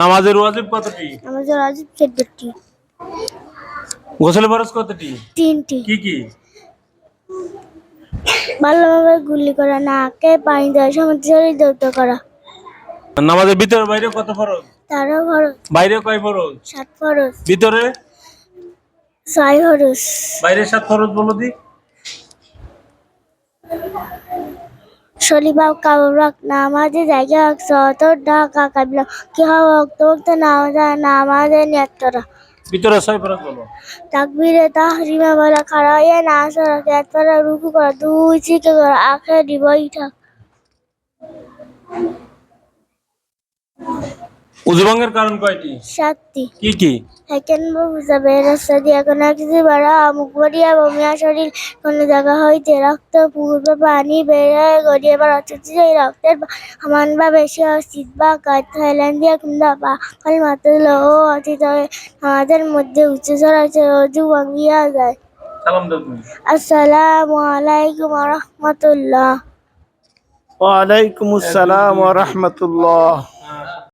নামাজের ওয়াজিব কতটি? নামাজের ওয়াজিব 14টি। গোসল ফরজ কতটি? 3টি। কি কি? ভালোভাবে গুলি করা, নাকে পানি দেওয়া, সমুদ্র শরীর দৌত করা। নামাজের ভিতরে বাইরে কত ফরজ? 13 ফরজ। বাইরে কয় ফরজ? 7 ফরজ। ভিতরে? 6 ফরজ। বাইরে 7 ফরজ বলো দি। শরীফ কাবরাক নামাজে জায়গা সত ঢাকা কাবিলা কি হওয়া ওক্ত নামাজে নিয়ত করা। ভিতরে 6 ফরজ বলো। তাকবীরে তাহরিমা বলা, খাড়াইয়া নাচ রাকাত করা, রুকু করা, 2 সিজদা করা, আখেরি বৈঠা। ওযু ভঙ্গের কারণ কয়টি? 7টি। কি কি? হাইকেন বুঝাবে রাস্তা দিয়া কোনো কিছু বাড়া, মুখ ভরিয়া বমিয়া, শরীর কোনো জায়গা হইতে রক্ত পূর্বে পানি বেড়ে গড়িয়ে বা অথচ সেই রক্তের সমান বা বেশি অস্থিত বা কাঠ থাইল্যান্ড দিয়া কিংবা বা কাল মাতুল ও অতীত আমাদের মধ্যে উচ্চস্বর আছে রজু ভাঙ্গিয়া যায়। সালাম দাও তুমি। আসসালামু আলাইকুম ওয়া রাহমাতুল্লাহ। ওয়া আলাইকুমুস সালাম ওয়া রাহমাতুল্লাহ।